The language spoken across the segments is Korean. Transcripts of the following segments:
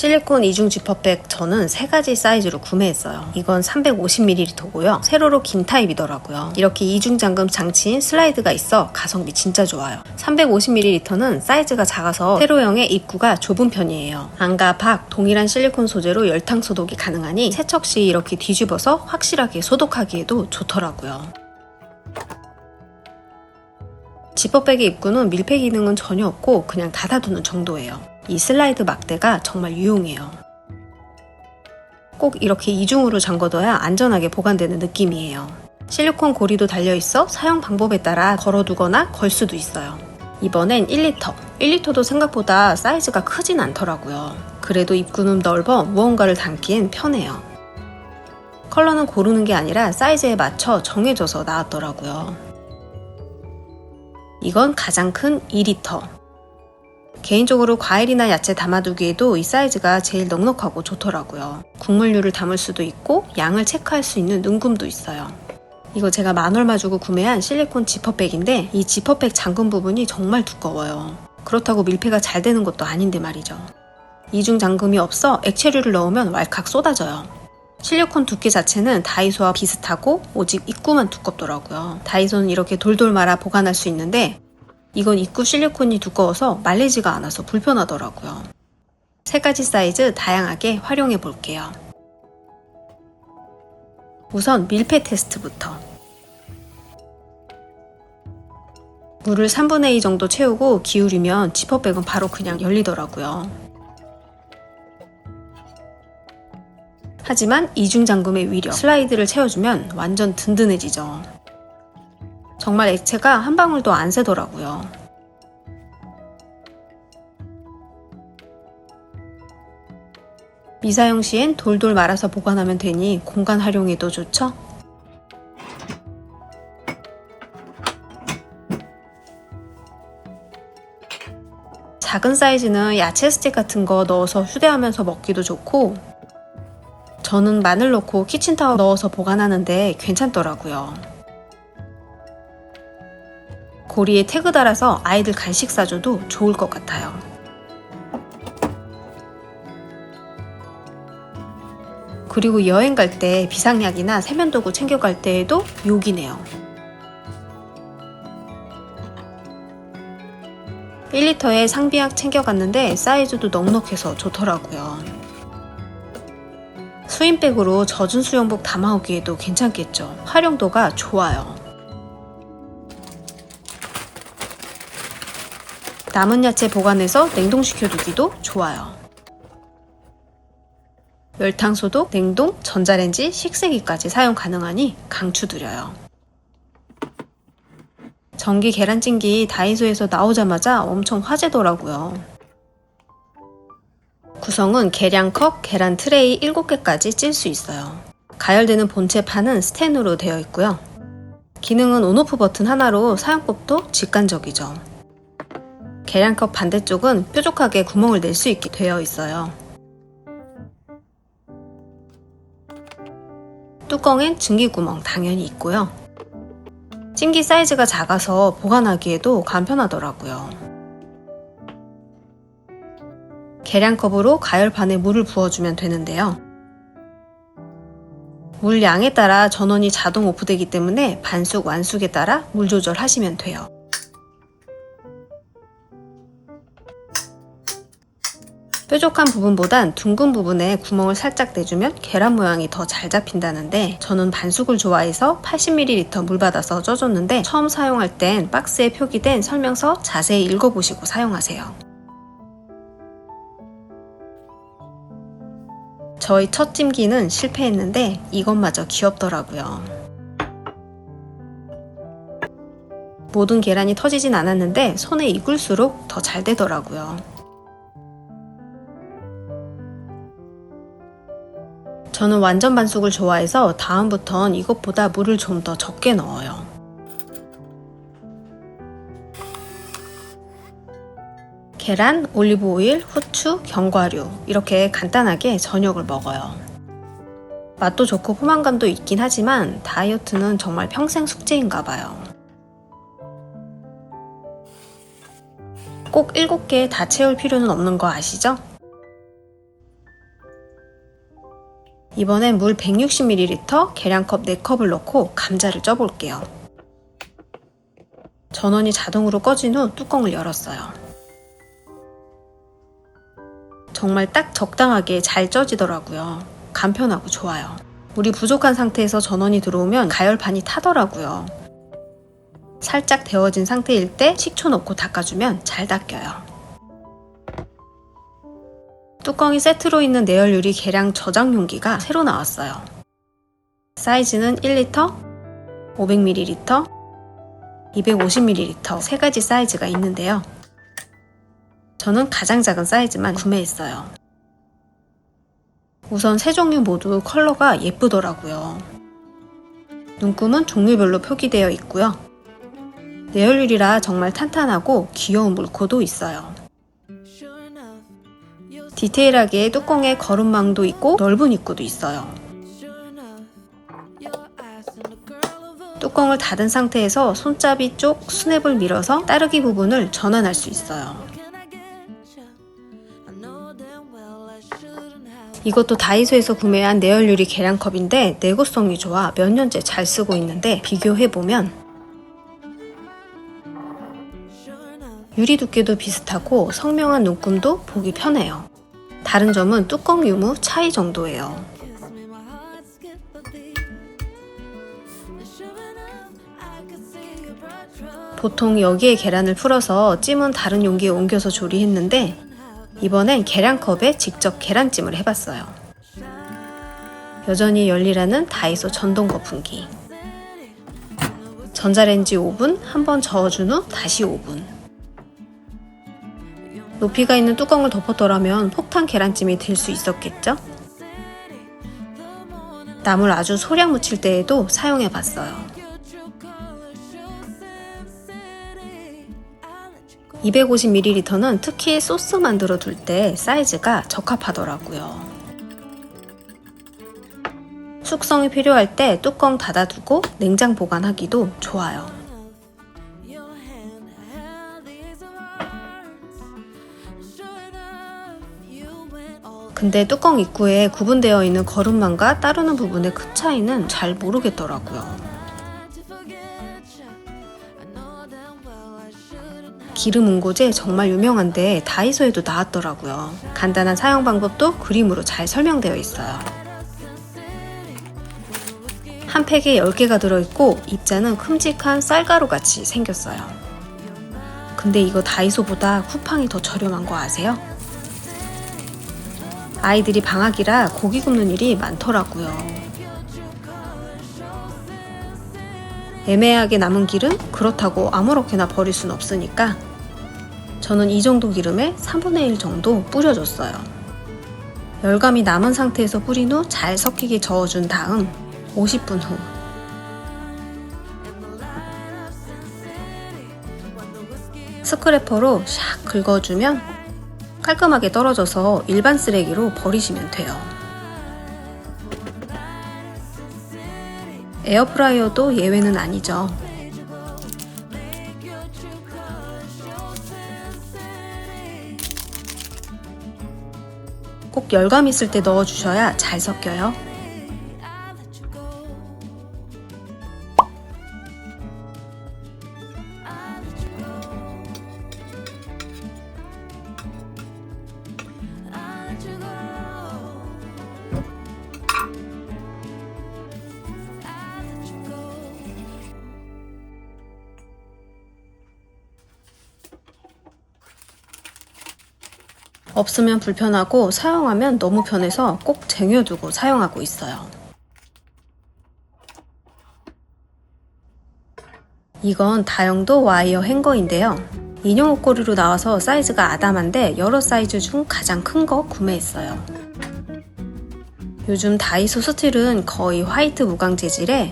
실리콘 이중 지퍼백 저는 3가지 사이즈로 구매했어요. 이건 350ml고요. 세로로 긴 타입이더라고요. 이렇게 이중 잠금 장치인 슬라이드가 있어 가성비 진짜 좋아요. 350ml는 사이즈가 작아서 세로형의 입구가 좁은 편이에요. 안과 밖 동일한 실리콘 소재로 열탕 소독이 가능하니 세척 시 이렇게 뒤집어서 확실하게 소독하기에도 좋더라고요. 지퍼백의 입구는 밀폐 기능은 전혀 없고 그냥 닫아두는 정도예요. 이 슬라이드 막대가 정말 유용해요. 꼭 이렇게 이중으로 잠궈둬야 안전하게 보관되는 느낌이에요. 실리콘 고리도 달려있어 사용 방법에 따라 걸어두거나 걸 수도 있어요. 이번엔 1리터. 1리터도 생각보다 사이즈가 크진 않더라고요. 그래도 입구는 넓어 무언가를 담기엔 편해요. 컬러는 고르는 게 아니라 사이즈에 맞춰 정해져서 나왔더라고요. 이건 가장 큰 2리터. 개인적으로 과일이나 야채 담아두기에도 이 사이즈가 제일 넉넉하고 좋더라고요. 국물류를 담을 수도 있고 양을 체크할 수 있는 눈금도 있어요. 이거 제가 10,000얼마 주고 구매한 실리콘 지퍼백인데 이 지퍼백 잠금 부분이 정말 두꺼워요. 그렇다고 밀폐가 잘 되는 것도 아닌데 말이죠. 이중 잠금이 없어 액체류를 넣으면 왈칵 쏟아져요. 실리콘 두께 자체는 다이소와 비슷하고 오직 입구만 두껍더라고요. 다이소는 이렇게 돌돌 말아 보관할 수 있는데 이건 입구 실리콘이 두꺼워서 말리지가 않아서 불편하더라고요. 3가지 사이즈 다양하게 활용해 볼게요. 우선 밀폐 테스트부터. 물을 3분의 2 정도 채우고 기울이면 지퍼백은 바로 그냥 열리더라고요. 하지만 이중 잠금의 위력, 슬라이드를 채워주면 완전 든든해지죠. 정말 액체가 한 방울도 안 새더라고요. 미사용 시엔 돌돌 말아서 보관하면 되니 공간 활용에도 좋죠? 작은 사이즈는 야채 스틱 같은 거 넣어서 휴대하면서 먹기도 좋고 저는 마늘 넣고 키친타워 넣어서 보관하는데 괜찮더라고요. 고리에 태그 달아서 아이들 간식 사줘도 좋을 것 같아요. 그리고 여행 갈 때 비상약이나 세면도구 챙겨갈 때에도 요기네요. 1리터에 상비약 챙겨갔는데 사이즈도 넉넉해서 좋더라고요. 수인백으로 젖은 수영복 담아오기에도 괜찮겠죠. 활용도가 좋아요. 남은 야채 보관해서 냉동시켜두기도 좋아요. 열탕 소독, 냉동, 전자레인지, 식세기까지 사용 가능하니 강추드려요. 전기 계란찜기 다이소에서 나오자마자 엄청 화제더라고요. 구성은 계량컵, 계란 트레이 7개까지 찔 수 있어요. 가열되는 본체 판은 스텐으로 되어 있고요. 기능은 온오프 버튼 하나로 사용법도 직관적이죠. 계량컵 반대쪽은 뾰족하게 구멍을 낼 수 있게 되어 있어요. 뚜껑엔 증기구멍 당연히 있고요. 찜기 사이즈가 작아서 보관하기에도 간편하더라고요. 계량컵으로 가열판에 물을 부어주면 되는데요. 물 양에 따라 전원이 자동 오프되기 때문에 반숙, 완숙에 따라 물 조절하시면 돼요. 뾰족한 부분보단 둥근 부분에 구멍을 살짝 내주면 계란 모양이 더 잘 잡힌다는데 저는 반숙을 좋아해서 80ml 물 받아서 쪄줬는데 처음 사용할 땐 박스에 표기된 설명서 자세히 읽어보시고 사용하세요. 저희 첫 찜기는 실패했는데 이것마저 귀엽더라고요. 모든 계란이 터지진 않았는데 손에 익을수록 더 잘 되더라고요. 저는 완전 반숙을 좋아해서 다음부턴 이것보다 물을 좀 더 적게 넣어요. 계란, 올리브 오일, 후추, 견과류 이렇게 간단하게 저녁을 먹어요. 맛도 좋고 포만감도 있긴 하지만 다이어트는 정말 평생 숙제인가 봐요. 꼭 7개 다 채울 필요는 없는 거 아시죠? 이번엔 물 160ml 계량컵 4컵을 넣고 감자를 쪄볼게요. 전원이 자동으로 꺼진 후 뚜껑을 열었어요. 정말 딱 적당하게 잘 쪄지더라고요. 간편하고 좋아요. 물이 부족한 상태에서 전원이 들어오면 가열판이 타더라고요. 살짝 데워진 상태일 때 식초 넣고 닦아주면 잘 닦여요. 뚜껑이 세트로 있는 내열 유리 계량 저장 용기가 새로 나왔어요. 사이즈는 1리터, 500ml, 250ml 세 가지 사이즈가 있는데요. 저는 가장 작은 사이즈만 구매했어요. 우선 세 종류 모두 컬러가 예쁘더라고요. 눈금은 종류별로 표기되어 있고요. 내열유리라 정말 탄탄하고 귀여운 물코도 있어요. 디테일하게 뚜껑에 거름망도 있고 넓은 입구도 있어요. 뚜껑을 닫은 상태에서 손잡이 쪽 스냅을 밀어서 따르기 부분을 전환할 수 있어요. 이것도 다이소에서 구매한 내열유리 계량컵인데 내구성이 좋아 몇 년째 잘 쓰고 있는데 비교해보면 유리 두께도 비슷하고 선명한 눈금도 보기 편해요. 다른 점은 뚜껑 유무 차이 정도예요. 보통 여기에 계란을 풀어서 찜은 다른 용기에 옮겨서 조리했는데 이번엔 계량컵에 직접 계란찜을 해봤어요. 여전히 열리라는 다이소 전동 거품기. 전자레인지 5분, 한번 저어준 후 다시 5분. 높이가 있는 뚜껑을 덮었더라면 폭탄 계란찜이 될 수 있었겠죠? 나물 아주 소량 묻힐 때에도 사용해봤어요. 250ml는 특히 소스 만들어 둘 때 사이즈가 적합하더라고요. 숙성이 필요할 때 뚜껑 닫아두고 냉장 보관하기도 좋아요. 근데 뚜껑 입구에 구분되어 있는 거름망과 따르는 부분의 큰 차이는 잘 모르겠더라고요. 기름 응고제 정말 유명한데 다이소에도 나왔더라고요. 간단한 사용 방법도 그림으로 잘 설명되어 있어요. 한 팩에 10개가 들어있고 입자는 큼직한 쌀가루 같이 생겼어요. 근데 이거 다이소보다 쿠팡이 더 저렴한 거 아세요? 아이들이 방학이라 고기 굽는 일이 많더라고요. 애매하게 남은 기름? 그렇다고 아무렇게나 버릴 순 없으니까 저는 이 정도 기름에 3분의 1 정도 뿌려줬어요. 열감이 남은 상태에서 뿌린 후 잘 섞이게 저어준 다음 50분 후 스크래퍼로 샥 긁어주면 깔끔하게 떨어져서 일반 쓰레기로 버리시면 돼요. 에어프라이어도 예외는 아니죠. 꼭 열감 있을 때 넣어주셔야 잘 섞여요. 없으면 불편하고 사용하면 너무 편해서 꼭 쟁여두고 사용하고 있어요. 이건 다용도 와이어 행거인데요. 인형 옷걸이로 나와서 사이즈가 아담한데 여러 사이즈 중 가장 큰 거 구매했어요. 요즘 다이소 스틸은 거의 화이트 무광 재질에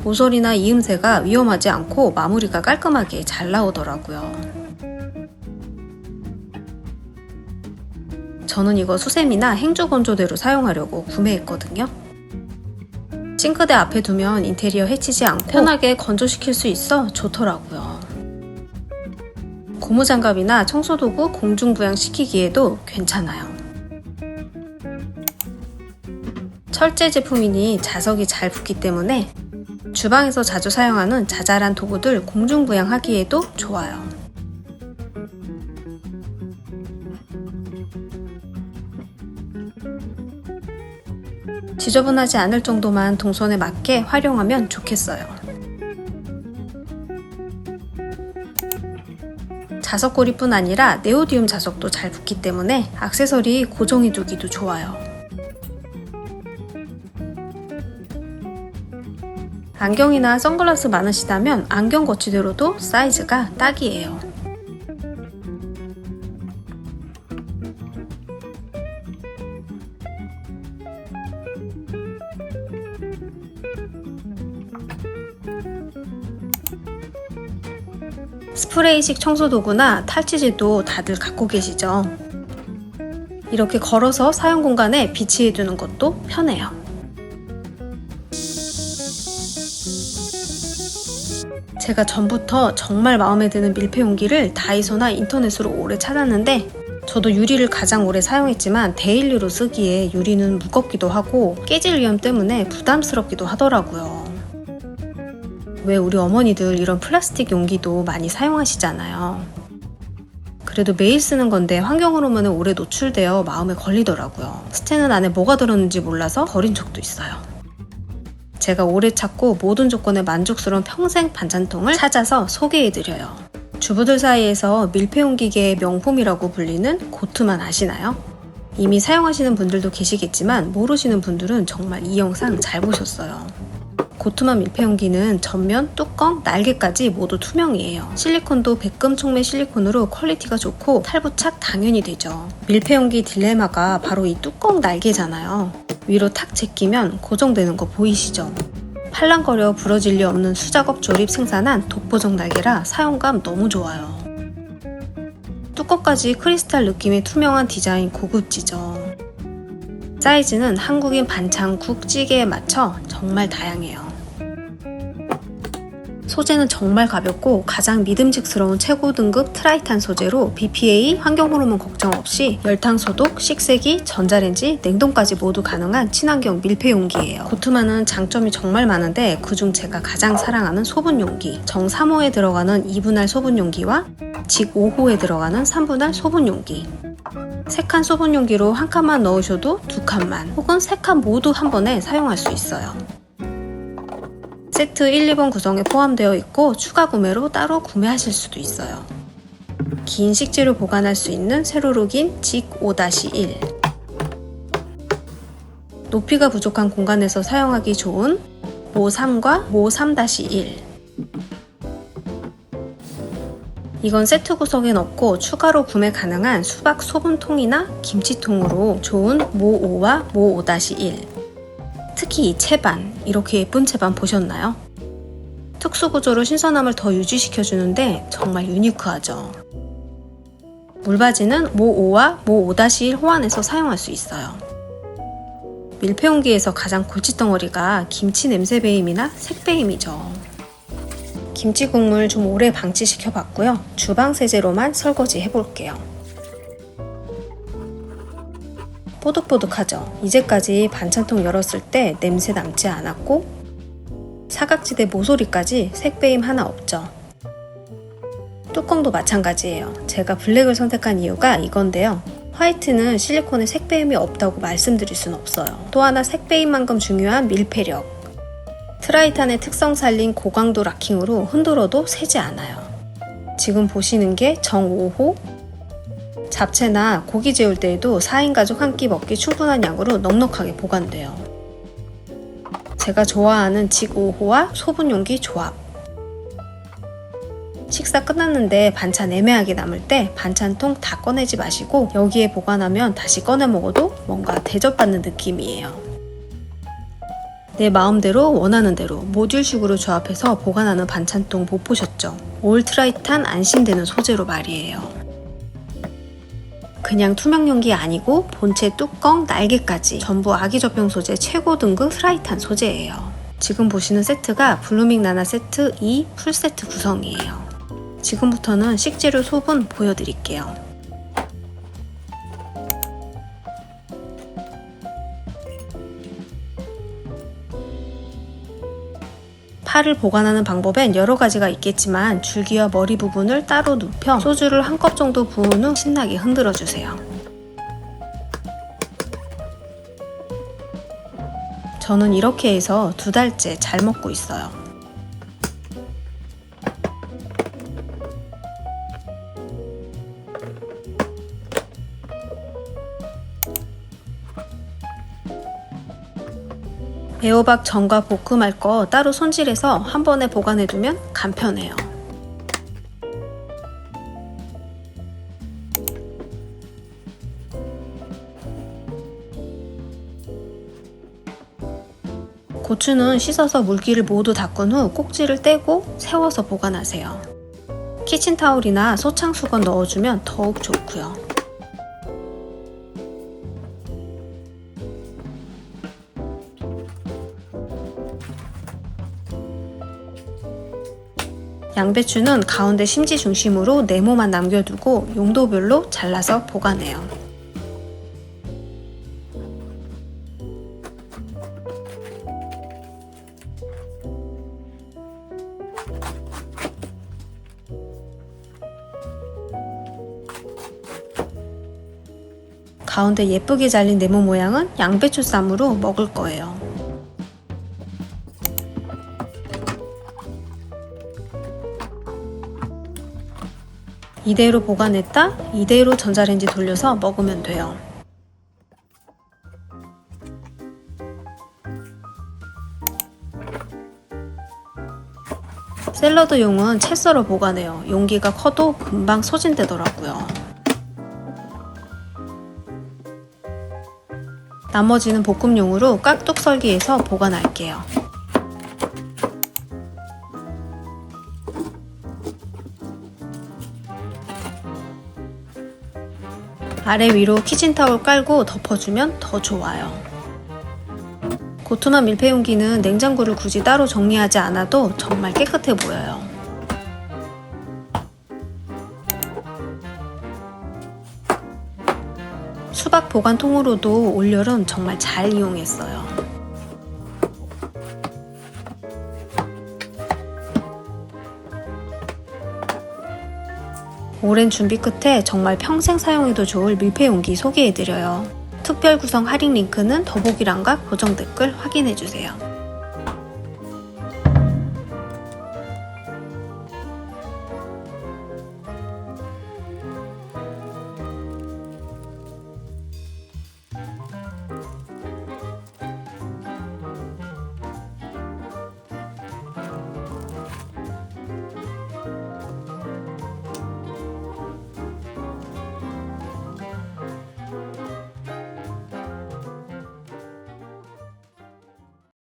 모서리나 이음새가 위험하지 않고 마무리가 깔끔하게 잘 나오더라고요. 저는 이거 수세미나 행주 건조대로 사용하려고 구매했거든요. 싱크대 앞에 두면 인테리어 해치지 않고 편하게 건조시킬 수 있어 좋더라고요. 고무장갑이나 청소도구 공중부양 시키기에도 괜찮아요. 철제 제품이니 자석이 잘 붙기 때문에 주방에서 자주 사용하는 자잘한 도구들 공중부양하기에도 좋아요. 지저분하지 않을 정도만 동선에 맞게 활용하면 좋겠어요. 자석고리뿐 아니라 네오디움 자석도 잘 붙기 때문에 액세서리 고정해두기도 좋아요. 안경이나 선글라스 많으시다면 안경 거치대로도 사이즈가 딱이에요. 스프레이식 청소도구나 탈취제도 다들 갖고 계시죠? 이렇게 걸어서 사용 공간에 비치해두는 것도 편해요. 제가 전부터 정말 마음에 드는 밀폐용기를 다이소나 인터넷으로 오래 찾았는데 저도 유리를 가장 오래 사용했지만 데일리로 쓰기에 유리는 무겁기도 하고 깨질 위험 때문에 부담스럽기도 하더라고요. 왜 우리 어머니들 이런 플라스틱 용기도 많이 사용하시잖아요. 그래도 매일 쓰는 건데 환경 호르몬에 오래 노출되어 마음에 걸리더라고요. 스테는 안에 뭐가 들었는지 몰라서 버린 적도 있어요. 제가 오래 찾고 모든 조건에 만족스러운 평생 반찬통을 찾아서 소개해드려요. 주부들 사이에서 밀폐용기계의 명품이라고 불리는 고트만 아시나요? 이미 사용하시는 분들도 계시겠지만 모르시는 분들은 정말 이 영상 잘 보셨어요. 고트만 밀폐용기는 전면, 뚜껑, 날개까지 모두 투명이에요. 실리콘도 백금 촉매 실리콘으로 퀄리티가 좋고 탈부착 당연히 되죠. 밀폐용기 딜레마가 바로 이 뚜껑 날개잖아요. 위로 탁 제끼면 고정되는 거 보이시죠? 팔랑거려 부러질 리 없는 수작업 조립 생산한 독보적 날개라 사용감 너무 좋아요. 뚜껑까지 크리스탈 느낌의 투명한 디자인 고급지죠. 사이즈는 한국인 반찬, 국, 찌개에 맞춰 정말 다양해요. 소재는 정말 가볍고 가장 믿음직스러운 최고 등급 트라이탄 소재로 BPA, 환경 호르몬 걱정 없이 열탕 소독, 식세기, 전자레인지, 냉동까지 모두 가능한 친환경 밀폐용기예요. 고트만은 장점이 정말 많은데 그중 제가 가장 사랑하는 소분용기, 정 3호에 들어가는 2분할 소분용기와 직 5호에 들어가는 3분할 소분용기. 3칸 소분용기로 한 칸만 넣으셔도 2칸만 혹은 3칸 모두 한 번에 사용할 수 있어요. 세트 1, 2번 구성에 포함되어 있고 추가 구매로 따로 구매하실 수도 있어요. 긴 식재료 보관할 수 있는 세로로 긴 직 5-1, 높이가 부족한 공간에서 사용하기 좋은 모 3과 모 3-1. 이건 세트 구성에 넣고 추가로 구매 가능한 수박 소분통이나 김치통으로 좋은 모 5와 모 5-1. 특히 이 채반, 이렇게 예쁜 채반 보셨나요? 특수구조로 신선함을 더 유지시켜주는데 정말 유니크하죠. 물바지는 모 5와 모 5-1 호환해서 사용할 수 있어요. 밀폐용기에서 가장 골칫덩어리가 김치 냄새 배임이나 색 배임이죠. 김치 국물 좀 오래 방치시켜 봤고요. 주방 세제로만 설거지 해볼게요. 뽀득뽀득하죠? 이제까지 반찬통 열었을 때 냄새 남지 않았고 사각지대 모서리까지 색 배임 하나 없죠. 뚜껑도 마찬가지예요. 제가 블랙을 선택한 이유가 이건데요. 화이트는 실리콘에 색 배임이 없다고 말씀드릴 순 없어요. 또 하나 색 배임만큼 중요한 밀폐력. 트라이탄의 특성 살린 고강도 락킹으로 흔들어도 새지 않아요. 지금 보시는 게 정 5호. 잡채나 고기 재울 때에도 4인 가족 한 끼 먹기 충분한 양으로 넉넉하게 보관돼요. 제가 좋아하는 직 5호와 소분용기 조합. 식사 끝났는데 반찬 애매하게 남을 때 반찬통 다 꺼내지 마시고 여기에 보관하면 다시 꺼내 먹어도 뭔가 대접받는 느낌이에요. 내 마음대로 원하는 대로 모듈식으로 조합해서 보관하는 반찬통 못 보셨죠? 올 트라이탄 안심되는 소재로 말이에요. 그냥 투명 용기 아니고 본체 뚜껑, 날개까지 전부 아기 젖병 소재 최고 등급 트라이탄 소재예요. 지금 보시는 세트가 블루밍 나나 세트 2 풀세트 구성이에요. 지금부터는 식재료 소분 보여드릴게요. 파를 보관하는 방법엔 여러 가지가 있겠지만 줄기와 머리 부분을 따로 눕혀 소주를 한 컵 정도 부은 후 신나게 흔들어 주세요. 저는 이렇게 해서 2달째 잘 먹고 있어요. 애호박 전과 볶음할 거 따로 손질해서 한 번에 보관해두면 간편해요. 고추는 씻어서 물기를 모두 닦은 후 꼭지를 떼고 세워서 보관하세요. 키친타올이나 소창수건 넣어주면 더욱 좋고요. 양배추는 가운데 심지 중심으로 네모만 남겨두고 용도별로 잘라서 보관해요. 가운데 예쁘게 잘린 네모 모양은 양배추 쌈으로 먹을 거예요. 이대로 보관했다 이대로 전자레인지 돌려서 먹으면 돼요. 샐러드용은 채 썰어 보관해요. 용기가 커도 금방 소진되더라고요. 나머지는 볶음용으로 깍둑 썰기해서 보관할게요. 아래 위로 키친타올 깔고 덮어주면 더 좋아요. 고투만 밀폐 용기는 냉장고를 굳이 따로 정리하지 않아도 정말 깨끗해 보여요. 수박 보관통으로도 올여름 정말 잘 이용했어요. 오랜 준비 끝에 정말 평생 사용해도 좋을 밀폐 용기 소개해드려요. 특별 구성 할인 링크는 더보기란과 고정 댓글 확인해주세요.